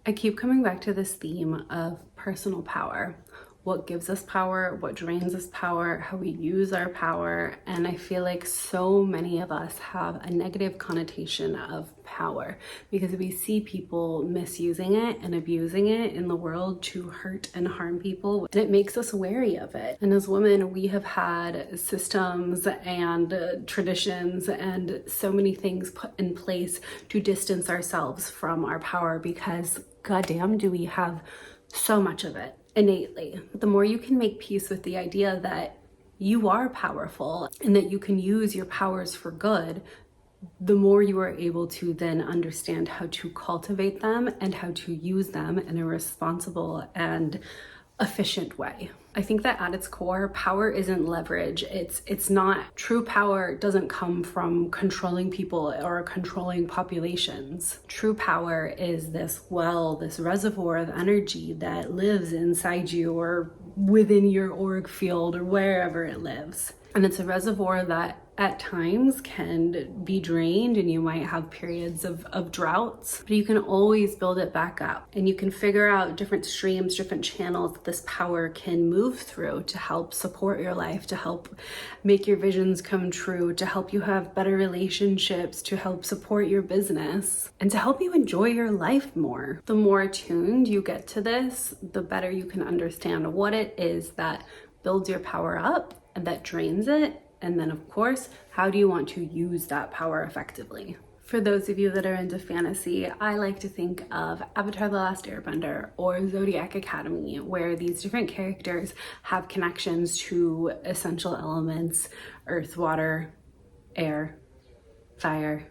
I keep coming back to this theme of personal power. What gives us power, what drains us power, how we use our power. And I feel like so many of us have a negative connotation of power because we see people misusing it and abusing it in the world to hurt and harm people. And it makes us wary of it. And as women, we have had systems and traditions and so many things put in place to distance ourselves from our power because goddamn, do we have so much of it innately. The more you can make peace with the idea that you are powerful and that you can use your powers for good, the more you are able to then understand how to cultivate them and how to use them in a responsible and efficient way. I think that at its core, power isn't leverage. It's not. True power doesn't come from controlling people or controlling populations. True power is this reservoir of energy that lives inside you or within your auric field or wherever it lives. And it's a reservoir that at times can be drained and you might have periods of droughts, but you can always build it back up and you can figure out different streams, different channels that this power can move through to help support your life, to help make your visions come true, to help you have better relationships, to help support your business, and to help you enjoy your life more. The more attuned you get to this, the better you can understand what it is that builds your power up and that drains it. And then of course, how do you want to use that power effectively? For those of you that are into fantasy, I like to think of Avatar: The Last Airbender or Zodiac Academy, where these different characters have connections to essential elements, earth, water, air, fire.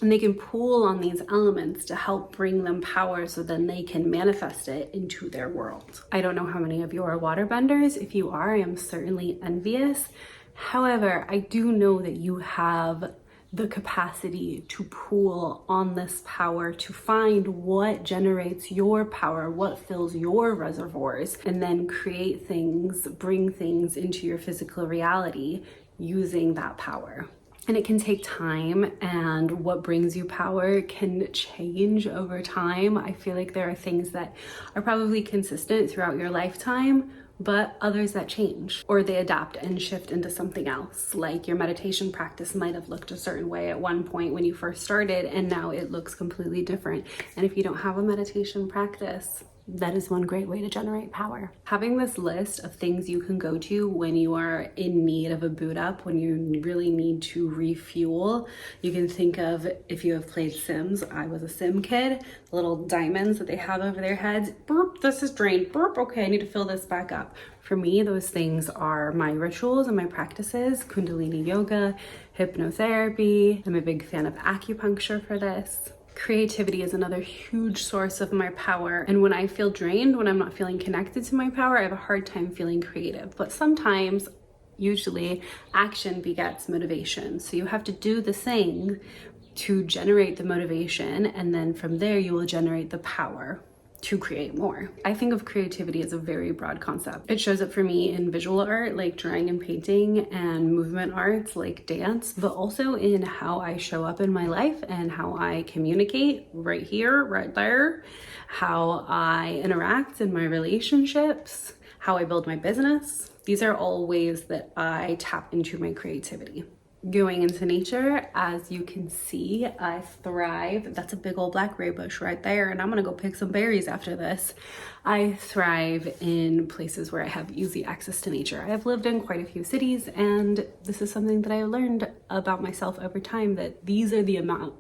And they can pull on these elements to help bring them power so then they can manifest it into their world. I don't know how many of you are waterbenders. If you are, I am certainly envious. However, I do know that you have the capacity to pull on this power to find what generates your power, what fills your reservoirs, and then create things, bring things into your physical reality using that power. And it can take time, and what brings you power can change over time. I feel like there are things that are probably consistent throughout your lifetime, but others that change or they adapt and shift into something else. Like your meditation practice might have looked a certain way at one point when you first started, and now it looks completely different. And if you don't have a meditation practice, that is one great way to generate power. Having this list of things you can go to when you are in need of a boot up, when you really need to refuel. You can think of, if you have played Sims, I was a Sim kid, the little diamonds that they have over their heads. Burp, this is drained. Burp, okay, I need to fill this back up. For me, those things are my rituals and my practices, Kundalini yoga, hypnotherapy. I'm a big fan of acupuncture for this. Creativity is another huge source of my power. And when I feel drained, when I'm not feeling connected to my power, I have a hard time feeling creative. But sometimes, usually, action begets motivation. So you have to do the thing to generate the motivation, and then from there you will generate the power to create more. I think of creativity as a very broad concept. It shows up for me in visual art like drawing and painting, and movement arts like dance, but also in how I show up in my life and how I communicate right here, right there, how I interact in my relationships, how I build my business. These are all ways that I tap into my creativity. Going into nature, as you can see, I thrive. That's a big old blackberry bush right there, and I'm gonna go pick some berries after this. I thrive in places where I have easy access to nature. I have lived in quite a few cities, and this is something that I learned about myself over time, that these are the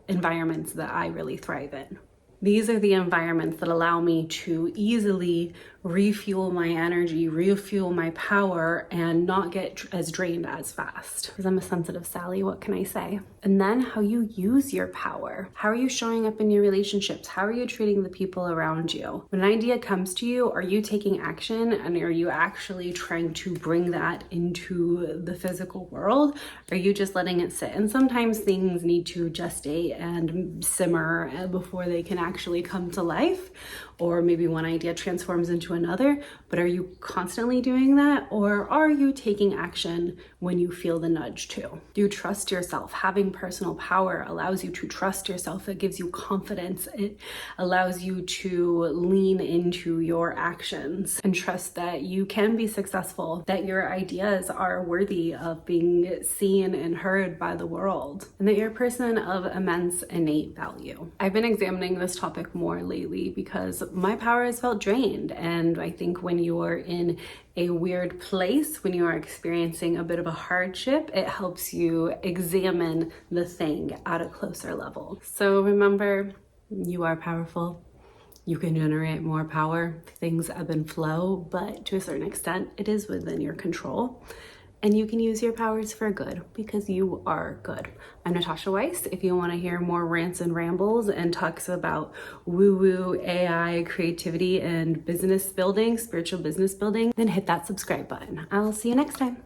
environments that I really thrive in. These are the environments that allow me to easily refuel my energy, refuel my power, and not get as drained as fast. Because I'm a sensitive Sally, what can I say? And then how you use your power. How are you showing up in your relationships? How are you treating the people around you? When an idea comes to you, are you taking action, and are you actually trying to bring that into the physical world? Are you just letting it sit? And sometimes things need to gestate and simmer before they can actually come to life. Or maybe one idea transforms into to another, but are you constantly doing that? Or are you taking action when you feel the nudge to? Do you trust yourself? Having personal power allows you to trust yourself. It gives you confidence. It allows you to lean into your actions and trust that you can be successful, that your ideas are worthy of being seen and heard by the world, and that you're a person of immense innate value. I've been examining this topic more lately because my power has felt drained, and I think when you're in a weird place, when you are experiencing a bit of a hardship, it helps you examine the thing at a closer level. So remember, you are powerful. You can generate more power. Things ebb and flow, but to a certain extent, it is within your control. And you can use your powers for good because you are good. I'm Natasha Weiss. If you want to hear more rants and rambles and talks about woo-woo, AI, creativity, and business building, spiritual business building, then hit that subscribe button. I'll see you next time.